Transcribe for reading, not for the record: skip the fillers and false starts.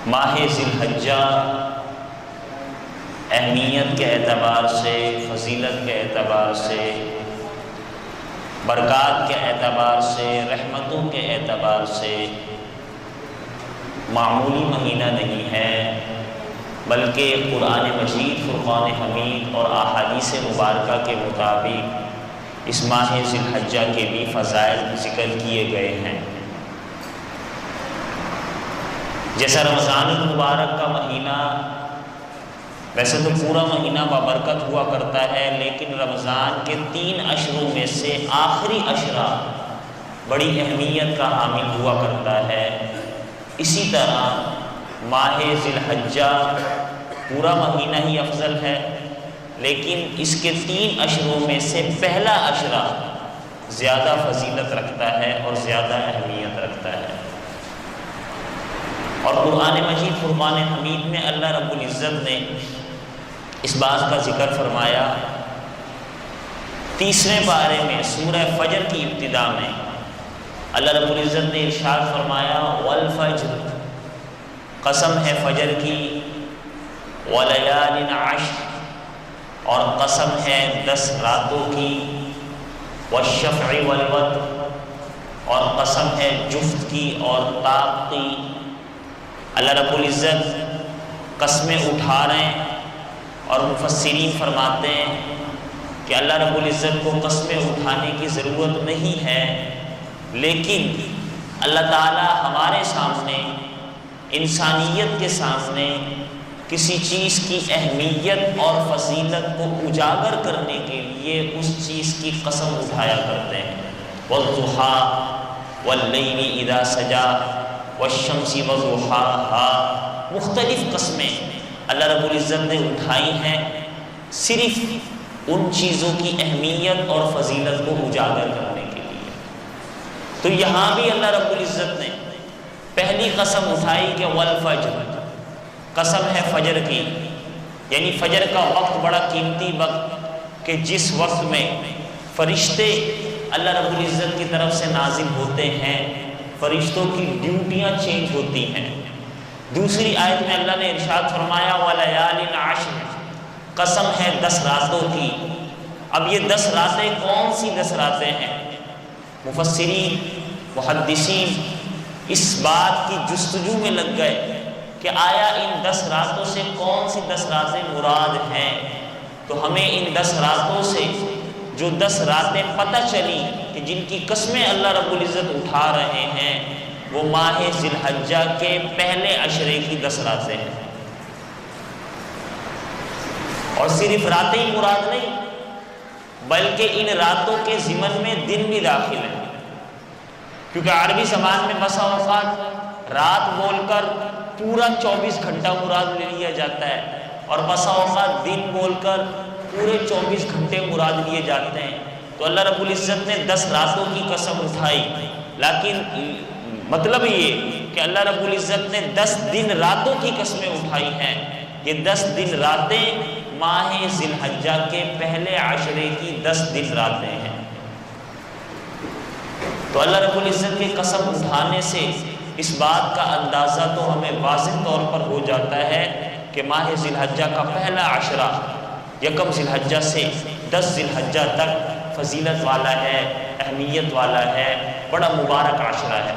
ماہ ذی الحجہ اہمیت کے اعتبار سے، فضیلت کے اعتبار سے، برکات کے اعتبار سے، رحمتوں کے اعتبار سے معمولی مہینہ نہیں ہے، بلکہ قرآن مجید، فرقان حمید اور احادیث مبارکہ کے مطابق اس ماہ ذی الحجہ کے بھی فضائل ذکر کیے گئے ہیں۔ جیسا رمضان المبارک کا مہینہ ویسے تو پورا مہینہ بابرکت ہوا کرتا ہے، لیکن رمضان کے 3 اشروں میں سے آخری اشرہ بڑی اہمیت کا حامل ہوا کرتا ہے۔ اسی طرح ماہ ذی الحجہ پورا مہینہ ہی افضل ہے، لیکن اس کے 3 اشروں میں سے پہلا اشرہ زیادہ فضیلت رکھتا ہے اور زیادہ اہمیت رکھتا ہے۔ اور قرآن مجید فرقان حمید میں اللہ رب العزت نے اس بات کا ذکر فرمایا 30ویں پارے میں سورہ فجر کی ابتدا میں۔ اللہ رب العزت نے ارشاد فرمایا والفجر، قسم ہے فجر کی، ولیال عشر، اور قسم ہے 10 راتوں کی، والشفع والوتر، اور قسم ہے جفت کی اور طاق کی۔ اللہ رب العزت قسمیں اٹھا رہے ہیں، اور مفسرین فرماتے ہیں کہ اللہ رب العزت کو قسمیں اٹھانے کی ضرورت نہیں ہے، لیکن اللہ تعالیٰ ہمارے سامنے، انسانیت کے سامنے کسی چیز کی اہمیت اور فضیلت کو اجاگر کرنے کے لیے اس چیز کی قسم اٹھایا کرتے ہیں۔ والضحیٰ واللیل اذا سجا والشمس وضحاها، مختلف قسمیں اللہ رب العزت نے اٹھائی ہیں صرف ان چیزوں کی اہمیت اور فضیلت کو اجاگر کرنے کے لیے۔ تو یہاں بھی اللہ رب العزت نے پہلی قسم اٹھائی کہ والفجر، قسم ہے فجر کی، یعنی فجر کا وقت بڑا قیمتی وقت کہ جس وقت میں فرشتے اللہ رب العزت کی طرف سے نازل ہوتے ہیں، فرشتوں کی ڈیوٹیاں چینج ہوتی ہیں۔ دوسری آیت میں اللہ نے ارشاد فرمایا وَلَيَالٍ عَشْرٍ، قسم ہے 10 راتوں کی۔ اب یہ 10 راتیں کون سی 10 راتیں ہیں؟ مفسرین، محدثین اس بات کی جستجو میں لگ گئے کہ آیا ان 10 راتوں سے کون سی 10 راتیں مراد ہیں؟ تو ہمیں ان 10 راتوں سے جو 10 راتیں پتہ چلی کہ جن کی قسمیں اللہ رب العزت اٹھا رہے ہیں، وہ ماہ ذی الحجہ کے پہلے عشرے کی 10 راتیں ہیں۔ اور صرف راتیں ہی مراد نہیں، بلکہ ان راتوں کے ضمن میں دن بھی داخل ہیں، کیونکہ عربی زبان میں بسا اوقات رات بول کر پورا 24 گھنٹہ مراد لے لیا جاتا ہے، اور بسا اوقات دن بول کر پورے 24 گھنٹے مراد لیے جاتے ہیں۔ تو اللہ رب العزت نے 10 راتوں کی قسم اٹھائی، لیکن مطلب یہ کہ اللہ رب العزت نے 10 دن راتوں کی قسمیں اٹھائی ہیں۔ یہ 10 دن راتیں ماہ ذی الحجہ کے پہلے عشرے کی 10 دن راتیں ہیں۔ تو اللہ رب العزت کی قسم اٹھانے سے اس بات کا اندازہ تو ہمیں واضح طور پر ہو جاتا ہے کہ ماہ ذی الحجہ کا پہلا عشرہ 1 ذی الحجہ سے 10 ذی الحجہ تک فضیلت والا ہے، اہمیت والا ہے، بڑا مبارک عشرہ ہے۔